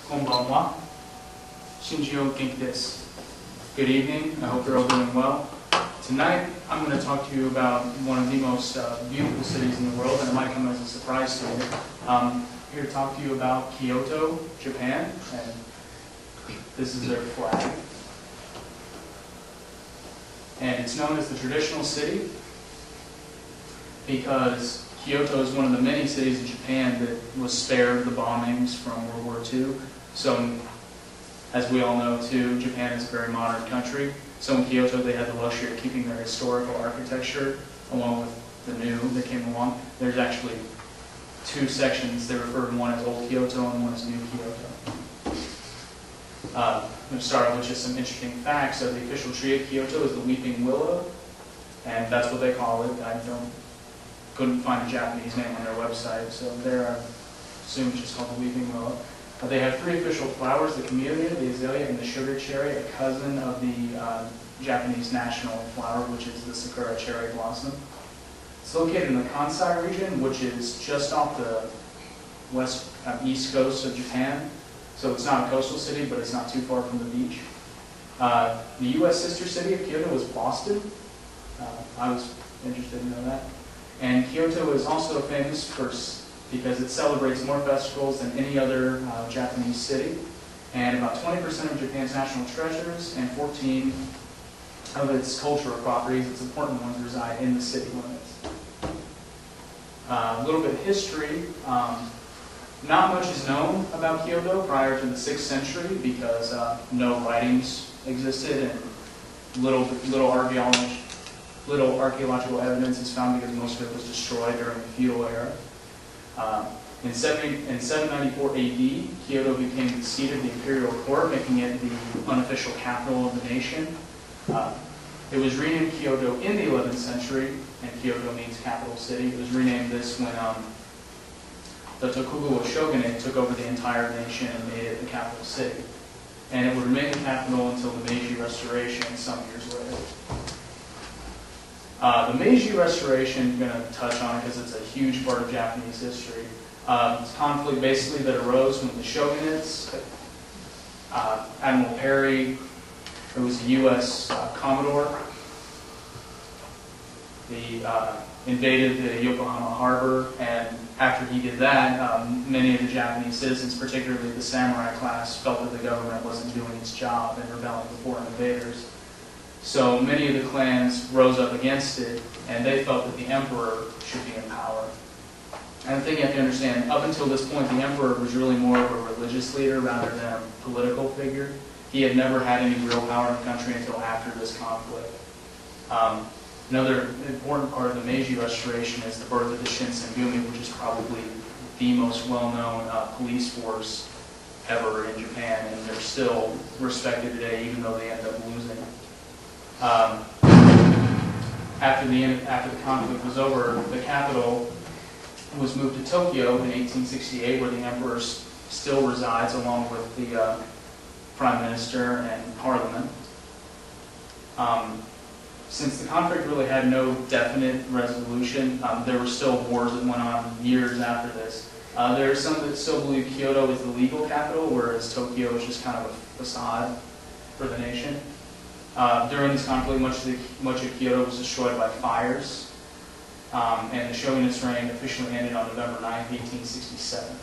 Konbanwa. Shinjio genki desu. Good evening. I hope you're all doing well. Tonight, I'm going to talk to you about one of the most beautiful cities in the world, and it might come as a surprise to you. I'm here to talk to you about Kyoto, Japan, and this is their flag. And it's known as the traditional city because Kyoto is one of the many cities in Japan that was spared the bombings from World War II. So, as we all know too, Japan is a very modern country. So in Kyoto they had the luxury of keeping their historical architecture along with the new that came along. There's actually two sections. They refer to one as Old Kyoto and one as New Kyoto. I'm going to start with just some interesting facts. So the official tree of Kyoto is the Weeping Willow, and that's what they call it. Couldn't find a Japanese name on their website, so there I assume it's just called the Weeping Willow. They have three official flowers: the camellia, the azalea, and the sugar cherry, a cousin of the Japanese national flower, which is the sakura cherry blossom. It's located in the Kansai region, which is just off the east coast of Japan. So it's not a coastal city, but it's not too far from the beach. The U.S. sister city of Kyoto is Boston. I was interested to know that. And Kyoto is also famous because it celebrates more festivals than any other Japanese city. And about 20% of Japan's national treasures and 14 of its cultural properties, its important ones, reside in the city limits. A little bit of history. Not much is known about Kyoto prior to the 6th century because no writings existed and little archaeological evidence is found because most of it was destroyed during the feudal era. In 794 AD, Kyoto became the seat of the imperial court, making it the unofficial capital of the nation. It was renamed Kyoto in the 11th century, and Kyoto means capital city. It was renamed this when the Tokugawa shogunate took over the entire nation and made it the capital city. And it would remain the capital until the Meiji Restoration some years later. The Meiji Restoration, I'm going to touch on it because it's a huge part of Japanese history. It's a conflict basically that arose when the shogunates, Admiral Perry, who was a U.S. Commodore, invaded the Yokohama harbor, and after he did that, many of the Japanese citizens, particularly the samurai class, felt that the government wasn't doing its job and rebelling before invaders. So many of the clans rose up against it, and they felt that the emperor should be in power. And the thing you have to understand, up until this point, the emperor was really more of a religious leader rather than a political figure. He had never had any real power in the country until after this conflict. Another important part of the Meiji Restoration is the birth of the Shinsengumi, which is probably the most well-known police force ever in Japan, and they're still respected today, even though they end up losing. After the conflict was over, the capital was moved to Tokyo in 1868, where the emperor still resides, along with the prime minister and parliament. Since the conflict really had no definite resolution, there were still wars that went on years after this. There are some that still believe Kyoto is the legal capital, whereas Tokyo is just kind of a facade for the nation. During this conflict, much of Kyoto was destroyed by fires, and the shogunate's reign officially ended on November 9, 1867.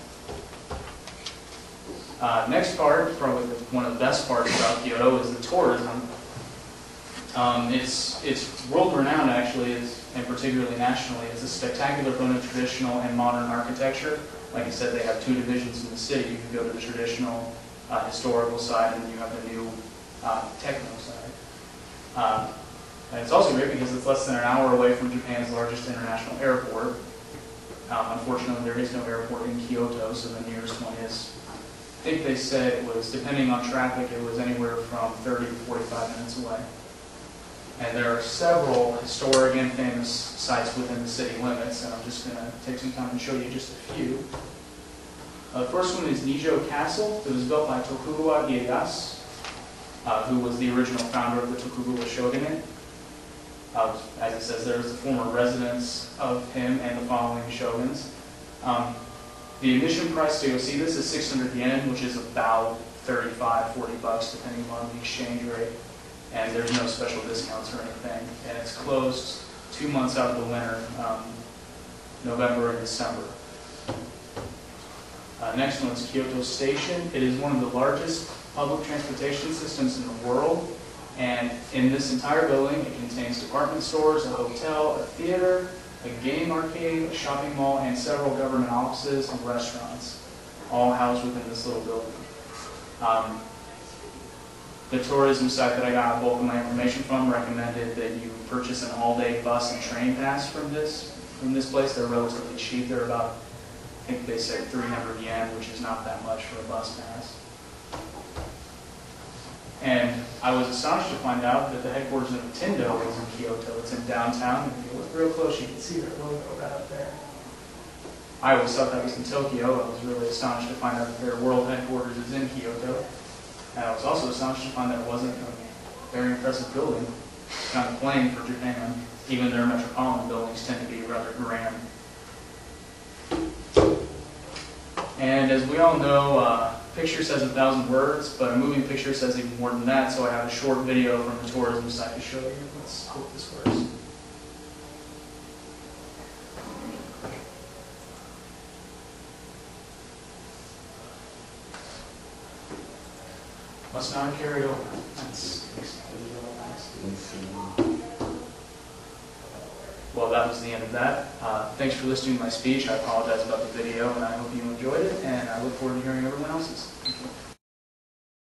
Next part, probably one of the best parts about Kyoto, is the tourism. It's world-renowned, actually, and particularly nationally. It's a spectacular blend of traditional and modern architecture. Like I said, they have two divisions in the city. You can go to the traditional historical side, and then you have the new techno side. And it's also great because it's less than an hour away from Japan's largest international airport. Unfortunately, there is no airport in Kyoto, so the nearest one is, I think they said it was, depending on traffic, it was anywhere from 30 to 45 minutes away. And there are several historic and famous sites within the city limits, and I'm just going to take some time and show you just a few. The first one is Nijo Castle. It was built by Tokugawa Ieyasu, who was the original founder of the Tokugawa shogunate. As it says, there was the former residence of him and the following shoguns. The admission price to go see this is 600 yen, which is about 35, 40 bucks, depending on the exchange rate. And there's no special discounts or anything. And it's closed 2 months out of the winter, November and December. Next one is Kyoto Station. It is one of the largest public transportation systems in the world. And in this entire building, it contains department stores, a hotel, a theater, a game arcade, a shopping mall, and several government offices and restaurants, all housed within this little building. The tourism site that I got bulk of my information from recommended that you purchase an all-day bus and train pass from this place. They're relatively cheap. They're about, I think they said 300 yen, which is not that much for a bus pass. And I was astonished to find out that the headquarters of Nintendo is in Kyoto. It's in downtown. If you look real close, you can see their logo right up there. I always thought that was in Tokyo. I was really astonished to find out that their world headquarters is in Kyoto. And I was also astonished to find that it wasn't a very impressive building. It's kind of plain for Japan. Even their metropolitan buildings tend to be rather grand. And as we all know, picture says 1,000 words, but a moving picture says even more than that, so I have a short video from the tourism site to show you. Let's hope this works. Must not have carried over. That's well, that was the end of that. Thanks for listening to my speech. I apologize about the video, and I hope you enjoyed it, and I look forward to hearing everyone else's.